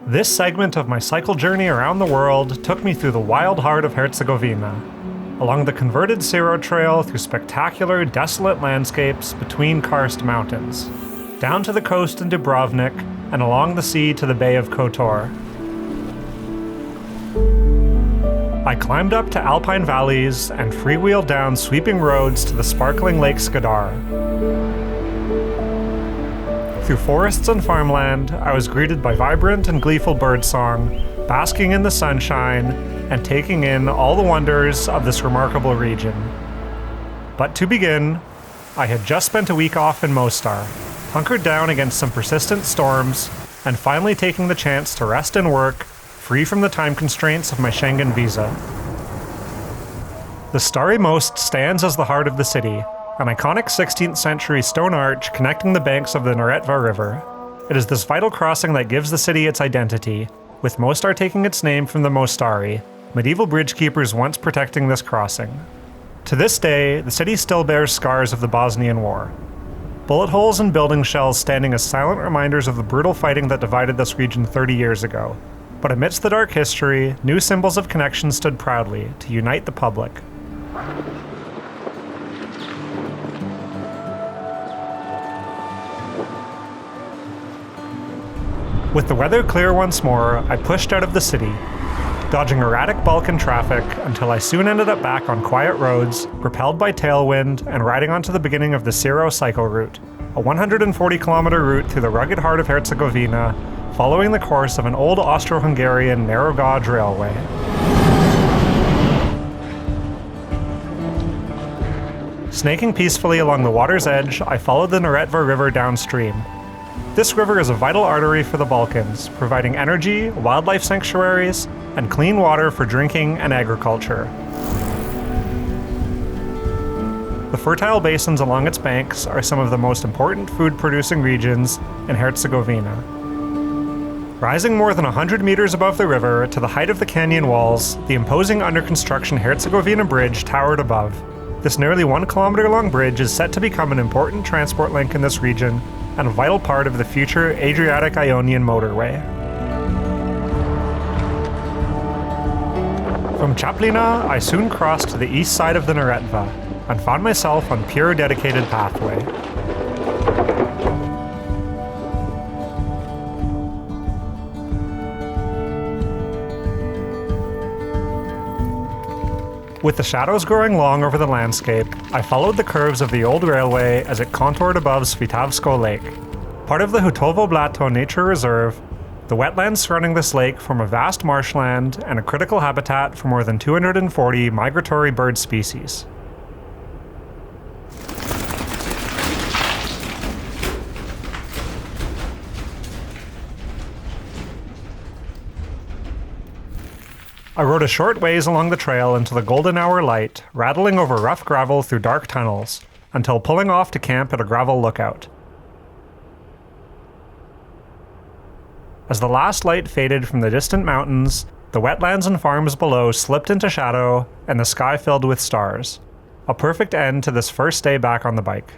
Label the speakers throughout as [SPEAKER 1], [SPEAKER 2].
[SPEAKER 1] This segment of my cycle journey around the world took me through the wild heart of Herzegovina, along the converted Ciro Trail through spectacular, desolate landscapes between Karst mountains, down to the coast in Dubrovnik, and along the sea to the Bay of Kotor. I climbed up to alpine valleys and freewheeled down sweeping roads to the sparkling Lake Skadar. Through forests and farmland, I was greeted by vibrant and gleeful birdsong, basking in the sunshine, and taking in all the wonders of this remarkable region. But to begin, I had just spent a week off in Mostar, hunkered down against some persistent storms, and finally taking the chance to rest and work, free from the time constraints of my Schengen visa. The starry Most stands as the heart of the city, an iconic 16th century stone arch connecting the banks of the Neretva River. It is this vital crossing that gives the city its identity, with Mostar taking its name from the Mostari, medieval bridgekeepers once protecting this crossing. To this day, the city still bears scars of the Bosnian War. Bullet holes and building shells standing as silent reminders of the brutal fighting that divided this region 30 years ago. But amidst the dark history, new symbols of connection stood proudly to unite the public. With the weather clear once more, I pushed out of the city, dodging erratic Balkan traffic until I soon ended up back on quiet roads, propelled by tailwind, and riding onto the beginning of the Ciro cycle route, a 140-kilometer route through the rugged heart of Herzegovina, following the course of an old Austro-Hungarian narrow gauge railway. Snaking peacefully along the water's edge, I followed the Neretva River downstream. This river is a vital artery for the Balkans, providing energy, wildlife sanctuaries, and clean water for drinking and agriculture. The fertile basins along its banks are some of the most important food-producing regions in Herzegovina. Rising more than 100 meters above the river to the height of the canyon walls, the imposing under-construction Herzegovina Bridge towered above. This nearly 1 kilometer-long bridge is set to become an important transport link in this region and a vital part of the future Adriatic-Ionian motorway. From Čapljina, I soon crossed to the east side of the Neretva and found myself on pure dedicated pathway. With the shadows growing long over the landscape, I followed the curves of the old railway as it contoured above Svitavsko Lake. Part of the Hutovo Blato Nature Reserve, the wetlands surrounding this lake form a vast marshland and a critical habitat for more than 240 migratory bird species. I rode a short ways along the trail into the golden hour light, rattling over rough gravel through dark tunnels, until pulling off to camp at a gravel lookout. As the last light faded from the distant mountains, the wetlands and farms below slipped into shadow, and the sky filled with stars. A perfect end to this first day back on the bike.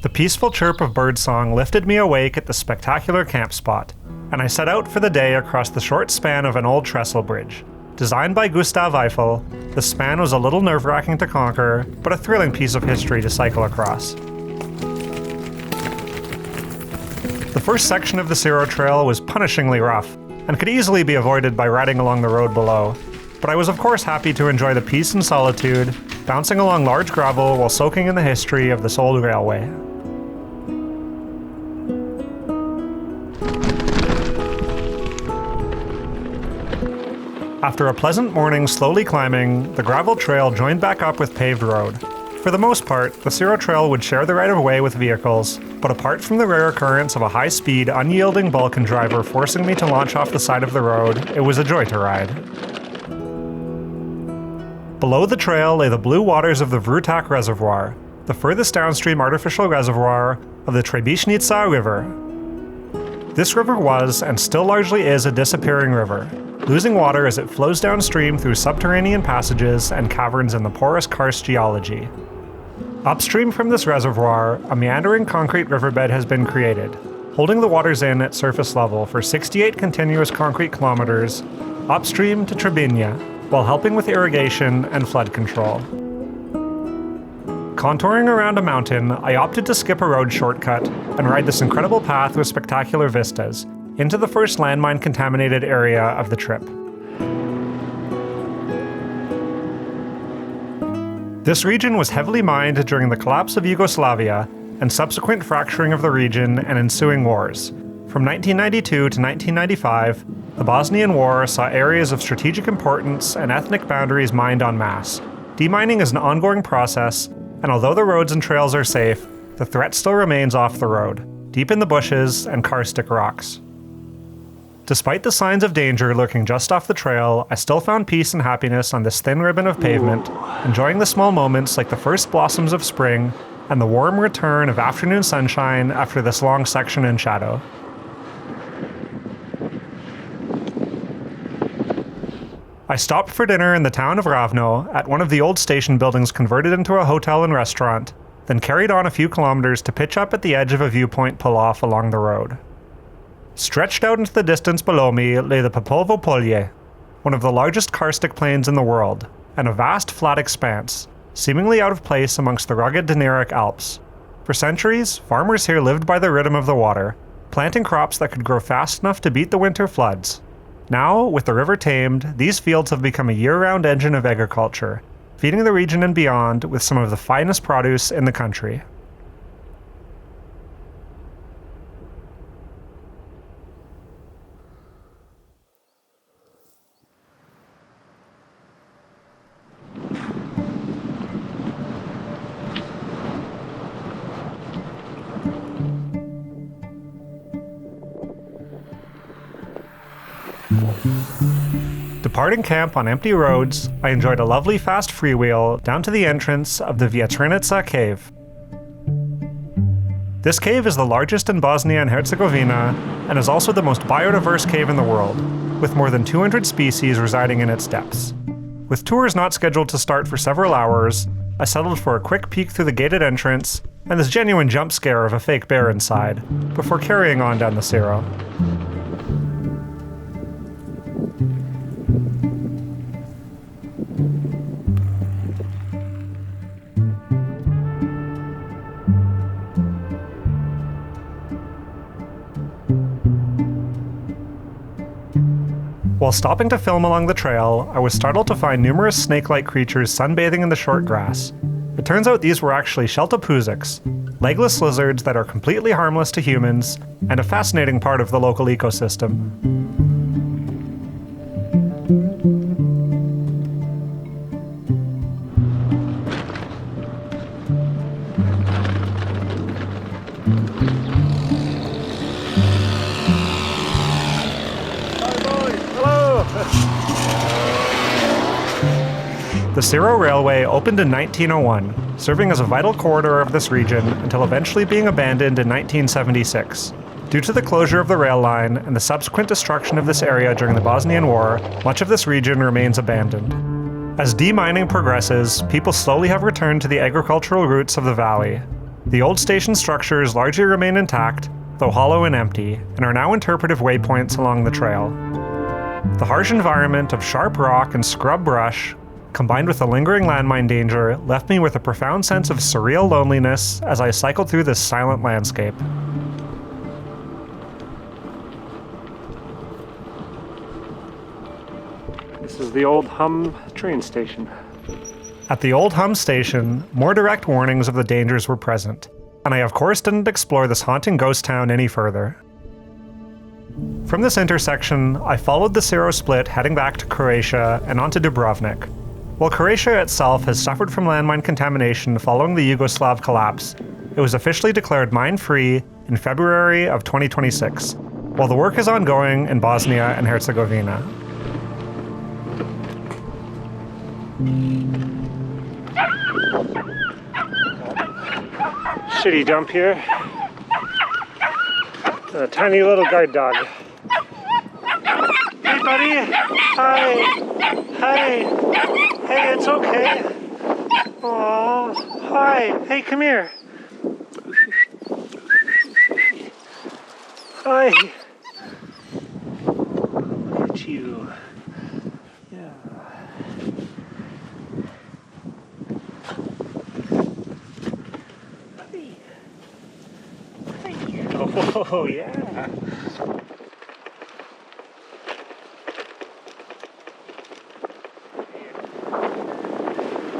[SPEAKER 1] The peaceful chirp of birdsong lifted me awake at the spectacular camp spot, and I set out for the day across the short span of an old trestle bridge. Designed by Gustav Eiffel, the span was a little nerve-wracking to conquer, but a thrilling piece of history to cycle across. The first section of the Ciro Trail was punishingly rough, and could easily be avoided by riding along the road below, but I was of course happy to enjoy the peace and solitude, bouncing along large gravel while soaking in the history of this old railway. After a pleasant morning slowly climbing, the gravel trail joined back up with paved road. For the most part, the Ciro Trail would share the right-of-way with vehicles, but apart from the rare occurrence of a high-speed, unyielding Balkan driver forcing me to launch off the side of the road, it was a joy to ride. Below the trail lay the blue waters of the Vrutac Reservoir, the furthest downstream artificial reservoir of the Trebišnjica River. This river was, and still largely is, a disappearing river. losing water as it flows downstream through subterranean passages and caverns in the porous karst geology. Upstream from this reservoir, a meandering concrete riverbed has been created, holding the waters in at surface level for 68 continuous concrete kilometers upstream to Trebišnjica, while helping with irrigation and flood control. Contouring around a mountain, I opted to skip a road shortcut and ride this incredible path with spectacular vistas into the first landmine contaminated area of the trip. This region was heavily mined during the collapse of Yugoslavia and subsequent fracturing of the region and ensuing wars. From 1992 to 1995, the Bosnian War saw areas of strategic importance and ethnic boundaries mined en masse. Demining is an ongoing process, and although the roads and trails are safe, the threat still remains off the road, deep in the bushes and karstic rocks. Despite the signs of danger lurking just off the trail, I still found peace and happiness on this thin ribbon of pavement, enjoying the small moments like the first blossoms of spring and the warm return of afternoon sunshine after this long section in shadow. I stopped for dinner in the town of Ravno at one of the old station buildings converted into a hotel and restaurant, then carried on a few kilometers to pitch up at the edge of a viewpoint pull-off along the road. Stretched out into the distance below me lay the Popovo Polje, one of the largest karstic plains in the world, and a vast flat expanse, seemingly out of place amongst the rugged Dinaric Alps. For centuries, farmers here lived by the rhythm of the water, planting crops that could grow fast enough to beat the winter floods. Now, with the river tamed, these fields have become a year-round engine of agriculture, feeding the region and beyond with some of the finest produce in the country. Departing camp on empty roads, I enjoyed a lovely fast freewheel down to the entrance of the Trebišnjica cave. This cave is the largest in Bosnia and Herzegovina and is also the most biodiverse cave in the world, with more than 200 species residing in its depths. With tours not scheduled to start for several hours, I settled for a quick peek through the gated entrance and this genuine jump scare of a fake bear inside, before carrying on down the Ciro. While stopping to film along the trail, I was startled to find numerous snake-like creatures sunbathing in the short grass. It turns out these were actually sheltopuziks, legless lizards that are completely harmless to humans, and a fascinating part of the local ecosystem. The Ciro Railway opened in 1901, serving as a vital corridor of this region until eventually being abandoned in 1976. Due to the closure of the rail line and the subsequent destruction of this area during the Bosnian War, much of this region remains abandoned. As demining progresses, people slowly have returned to the agricultural roots of the valley. The old station structures largely remain intact, though hollow and empty, and are now interpretive waypoints along the trail. The harsh environment of sharp rock and scrub brush, combined with the lingering landmine danger, left me with a profound sense of surreal loneliness as I cycled through this silent landscape.
[SPEAKER 2] This is the Old Hum train station.
[SPEAKER 1] At the Old Hum station, more direct warnings of the dangers were present, and I of course didn't explore this haunting ghost town any further. From this intersection, I followed the Ciro split heading back to Croatia and onto Dubrovnik. While Croatia itself has suffered from landmine contamination following the Yugoslav collapse, it was officially declared mine-free in February of 2026, while the work is ongoing in Bosnia and Herzegovina.
[SPEAKER 2] Shitty dump here. A tiny little guide dog. Hi, buddy. Hi. Hi. Hey, it's okay. Oh, hi. Hey, come here. Hi. Look at you. Yeah. Buddy. Hi. Oh, yeah.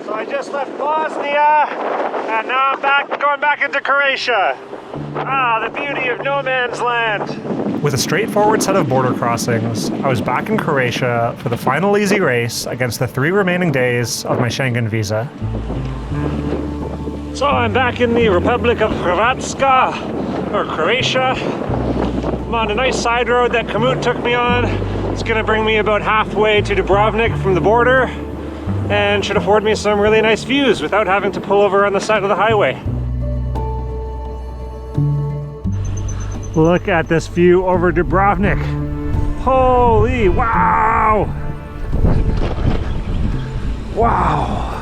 [SPEAKER 2] So I just left Bosnia, and now I'm going back into Croatia. Ah, the beauty of no man's land.
[SPEAKER 1] With a straightforward set of border crossings, I was back in Croatia for the final easy race against the 3 remaining days of my Schengen visa.
[SPEAKER 2] So I'm back in the Republic of Hrvatska, or Croatia. I'm on a nice side road that Kamut took me on. It's gonna bring me about halfway to Dubrovnik from the border, and should afford me some really nice views without having to pull over on the side of the highway. Look at this view over Dubrovnik. Holy wow! Wow!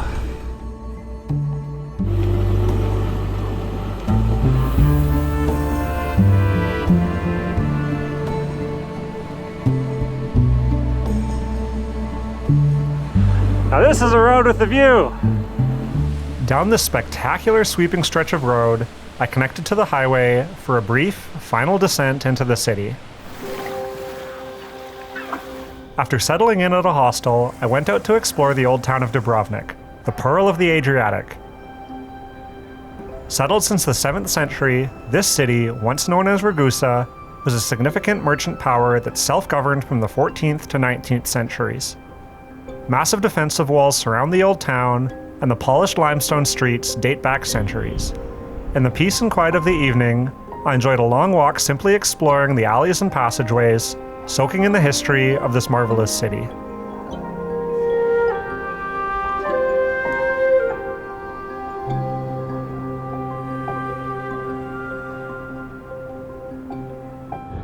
[SPEAKER 2] Now this is a road with a view.
[SPEAKER 1] Down this spectacular sweeping stretch of road, I connected to the highway for a brief, final descent into the city. After settling in at a hostel, I went out to explore the old town of Dubrovnik, the pearl of the Adriatic. Settled since the 7th century, this city, once known as Ragusa, was a significant merchant power that self-governed from the 14th to 19th centuries. Massive defensive walls surround the old town, and the polished limestone streets date back centuries. In the peace and quiet of the evening, I enjoyed a long walk simply exploring the alleys and passageways, soaking in the history of this marvelous city.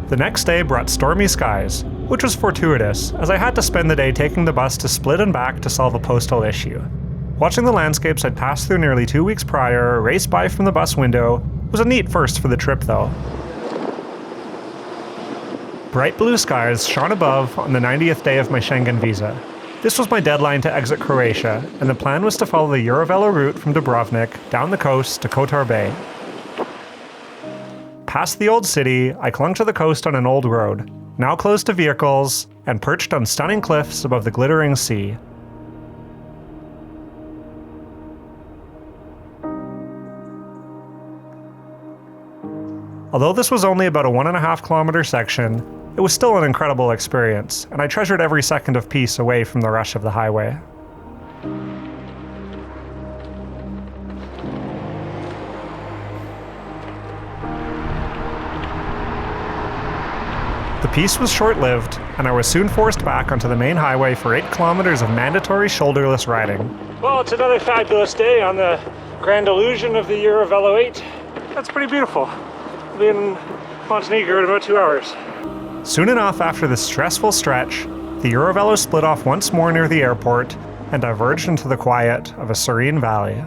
[SPEAKER 1] The next day brought stormy skies, which was fortuitous, as I had to spend the day taking the bus to Split and back to solve a postal issue. Watching the landscapes I'd passed through nearly 2 weeks prior race by from the bus window was a neat first for the trip though. Bright blue skies shone above on the 90th day of my Schengen visa. This was my deadline to exit Croatia, and the plan was to follow the Eurovelo route from Dubrovnik down the coast to Kotor Bay. Past the old city, I clung to the coast on an old road, now closed to vehicles, and perched on stunning cliffs above the glittering sea. Although this was only about a 1.5 kilometer section, it was still an incredible experience, and I treasured every second of peace away from the rush of the highway. The peace was short-lived, and I was soon forced back onto the main highway for 8 kilometers of mandatory shoulderless riding.
[SPEAKER 2] Well, it's another fabulous day on the grand illusion of the Eurovelo 8. That's pretty beautiful. I'll be in Montenegro in about 2 hours.
[SPEAKER 1] Soon enough after this stressful stretch, the Eurovelo split off once more near the airport and diverged into the quiet of a serene valley.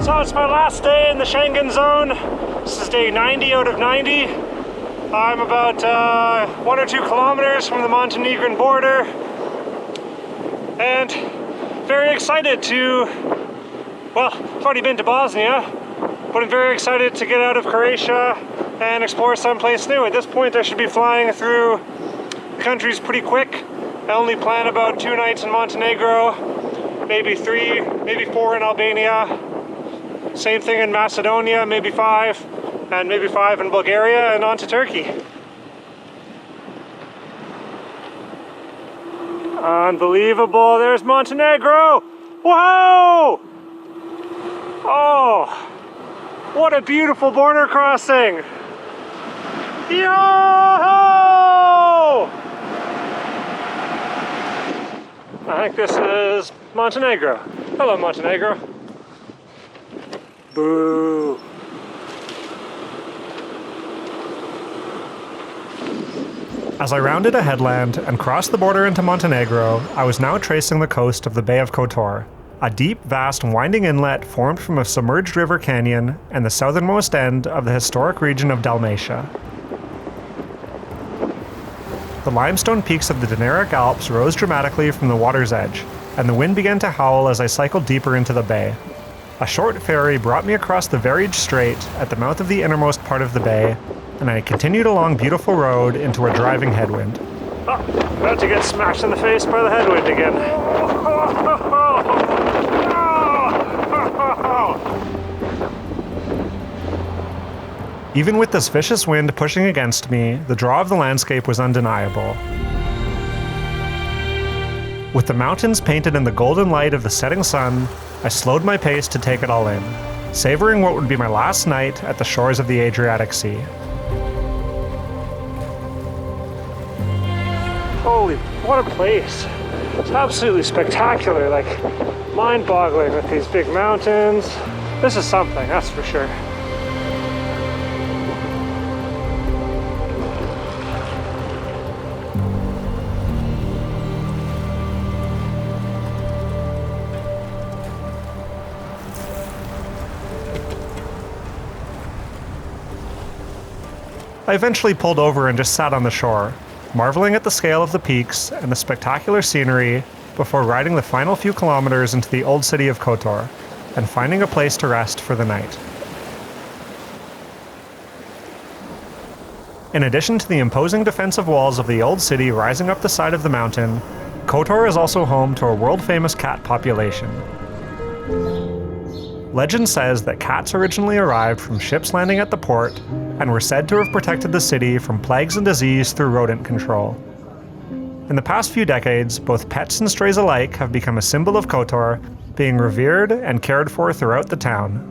[SPEAKER 2] So it's my last day in the Schengen zone. This is day 90 out of 90. I'm about 1 or 2 kilometers from the Montenegrin border, and very excited to, well, I've already been to Bosnia, but I'm very excited to get out of Croatia and explore someplace new. At this point I should be flying through countries pretty quick. I only plan about 2 nights in Montenegro, maybe 3, maybe 4 in Albania. Same thing in Macedonia, maybe 5, and maybe 5 in Bulgaria, and on to Turkey. Unbelievable, there's Montenegro! Whoa! Oh, what a beautiful border crossing! Yo! I think this is Montenegro. Hello, Montenegro. Boo.
[SPEAKER 1] As I rounded a headland and crossed the border into Montenegro, I was now tracing the coast of the Bay of Kotor, a deep, vast, winding inlet formed from a submerged river canyon and the southernmost end of the historic region of Dalmatia. The limestone peaks of the Dinaric Alps rose dramatically from the water's edge, and the wind began to howl as I cycled deeper into the bay. A short ferry brought me across the Verige Strait at the mouth of the innermost part of the bay, and I continued along Beautiful Road into a driving headwind.
[SPEAKER 2] Oh, about to get smashed in the face by the headwind again.
[SPEAKER 1] Even with this vicious wind pushing against me, the draw of the landscape was undeniable. With the mountains painted in the golden light of the setting sun, I slowed my pace to take it all in, savoring what would be my last night at the shores of the Adriatic Sea.
[SPEAKER 2] Holy, what a place. It's absolutely spectacular, like mind-boggling with these big mountains. This is something, that's for sure.
[SPEAKER 1] I eventually pulled over and just sat on the shore, marveling at the scale of the peaks and the spectacular scenery before riding the final few kilometers into the old city of Kotor and finding a place to rest for the night. In addition to the imposing defensive walls of the old city rising up the side of the mountain, Kotor is also home to a world-famous cat population. Legend says that cats originally arrived from ships landing at the port and were said to have protected the city from plagues and disease through rodent control. In the past few decades, both pets and strays alike have become a symbol of Kotor, being revered and cared for throughout the town.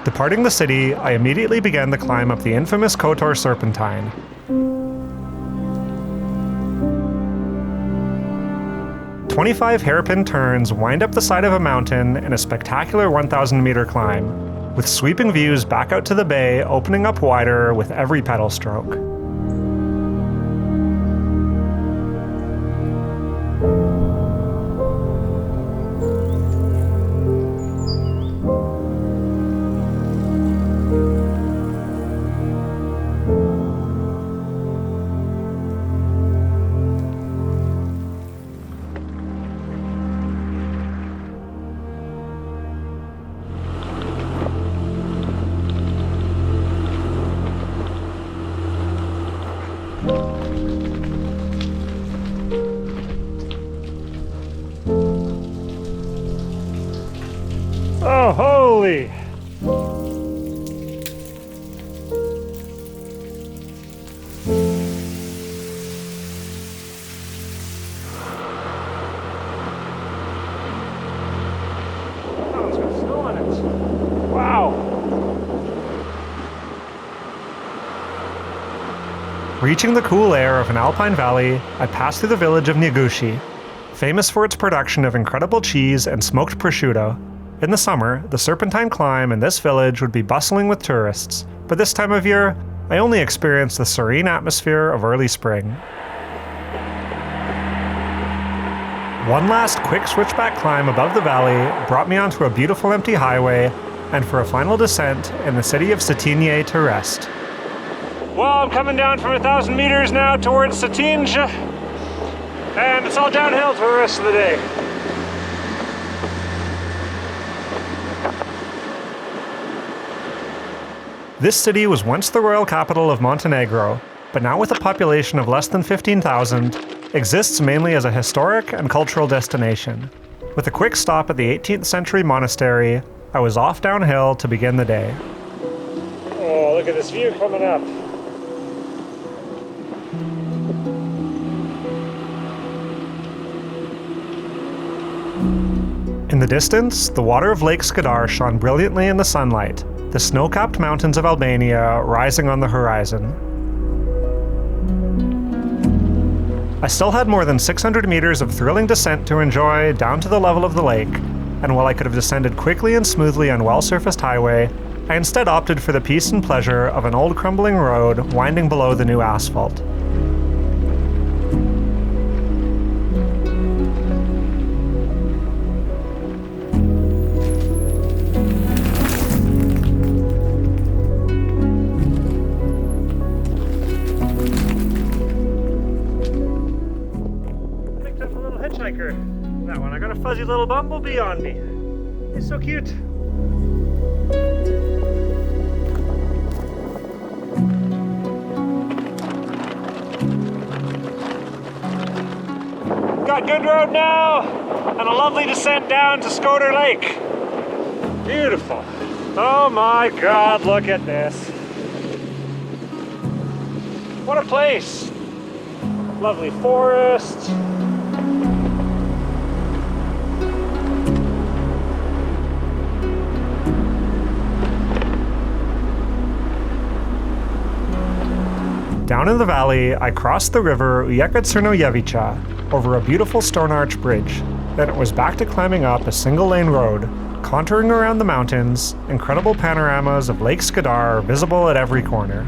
[SPEAKER 1] Departing the city, I immediately began the climb up the infamous Kotor Serpentine. "25 hairpin turns wind up the side of a mountain in a spectacular 1,000-meter climb, with sweeping views back out to the bay opening up wider with every pedal stroke.
[SPEAKER 2] Oh, holy! Oh, it's got snow on it. Wow!
[SPEAKER 1] Reaching the cool air of an alpine valley, I passed through the village of Njeguši, famous for its production of incredible cheese and smoked prosciutto. In the summer, the Serpentine climb in this village would be bustling with tourists, but this time of year, I only experienced the serene atmosphere of early spring. One last quick switchback climb above the valley brought me onto a beautiful empty highway, and for a final descent in the city of Cetinje to rest.
[SPEAKER 2] Well, I'm coming down from 1,000 meters now towards Cetinje, and it's all downhill for the rest of the day.
[SPEAKER 1] This city was once the royal capital of Montenegro, but now with a population of less than 15,000, exists mainly as a historic and cultural destination. With a quick stop at the 18th century monastery, I was off downhill to begin the day.
[SPEAKER 2] Oh, look at this view coming up.
[SPEAKER 1] In the distance, the water of Lake Skadar shone brilliantly in the sunlight, the snow-capped mountains of Albania rising on the horizon. I still had more than 600 meters of thrilling descent to enjoy down to the level of the lake, and while I could have descended quickly and smoothly on well-surfaced highway, I instead opted for the peace and pleasure of an old crumbling road winding below the new asphalt.
[SPEAKER 2] That one, I got a fuzzy little bumblebee on me. He's so cute. Got good road now, and a lovely descent down to Kotor Lake. Beautiful. Oh my God, look at this. What a place. Lovely forest.
[SPEAKER 1] Down in the valley, I crossed the river Njeguši over a beautiful stone arch bridge. Then it was back to climbing up a single-lane road, contouring around the mountains, incredible panoramas of Lake Skadar visible at every corner.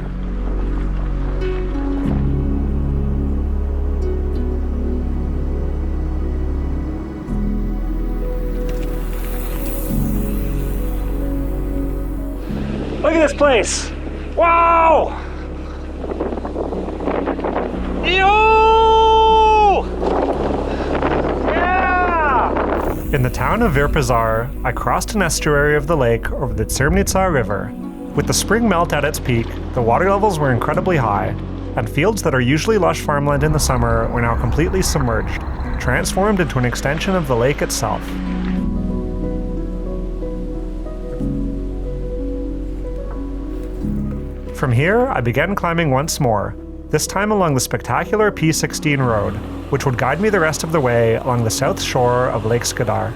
[SPEAKER 2] Look at this place! Wow! Yo! Yeah!
[SPEAKER 1] In the town of Virpazar, I crossed an estuary of the lake over the Trebišnjica River. With the spring melt at its peak, the water levels were incredibly high, and fields that are usually lush farmland in the summer were now completely submerged, transformed into an extension of the lake itself. From here, I began climbing once more, this time along the spectacular P16 road, which would guide me the rest of the way along the south shore of Lake Skadar.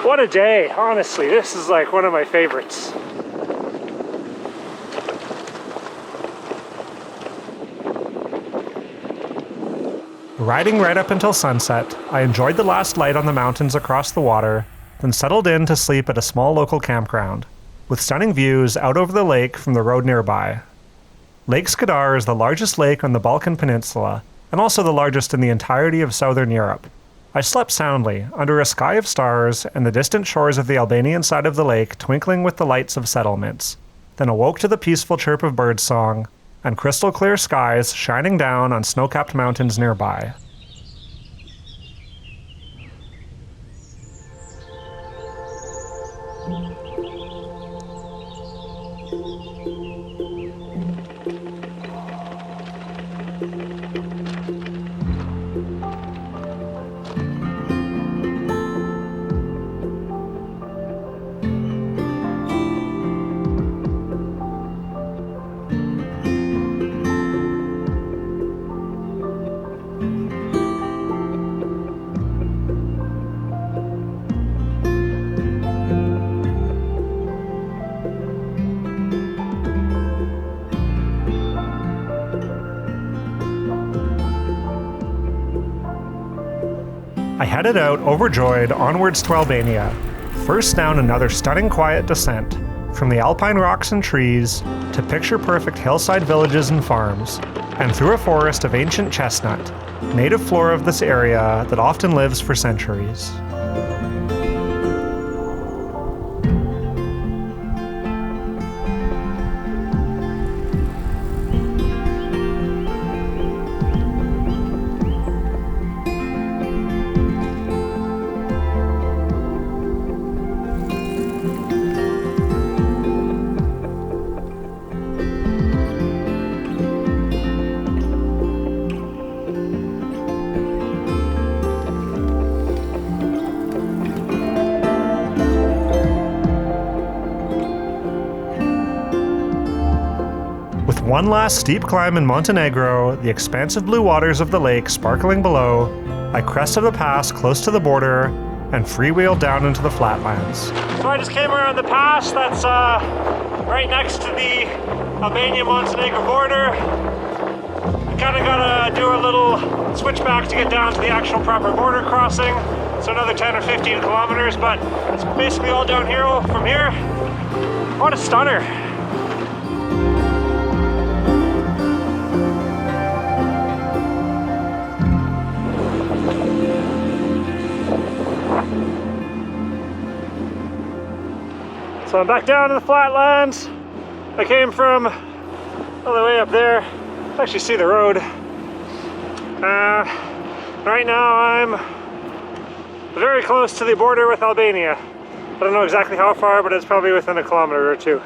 [SPEAKER 2] What a day, honestly. This is like one of my favorites.
[SPEAKER 1] Riding right up until sunset, I enjoyed the last light on the mountains across the water, then settled in to sleep at a small local campground, with stunning views out over the lake from the road nearby. Lake Skadar is the largest lake on the Balkan Peninsula, and also the largest in the entirety of southern Europe. I slept soundly, under a sky of stars and the distant shores of the Albanian side of the lake twinkling with the lights of settlements, then awoke to the peaceful chirp of birdsong, and crystal clear skies shining down on snow-capped mountains nearby. I headed out overjoyed onwards to Albania, first down another stunning quiet descent, from the alpine rocks and trees to picture-perfect hillside villages and farms, and through a forest of ancient chestnut, native flora of this area that often lives for centuries. one last steep climb in Montenegro, the expansive blue waters of the lake sparkling below, I crested a pass close to the border and freewheeled down into the flatlands.
[SPEAKER 2] So I just came around the pass that's right next to the Albania-Montenegro border. I kind of gotta do a little switchback to get down to the actual proper border crossing. So another 10 or 15 kilometers, but it's basically all downhill from here. What a stunner. So I'm back down to the flatlands. I came from all the way up there. I actually see the road. Right now I'm very close to the border with Albania. I don't know exactly how far, but it's probably within a kilometer or two.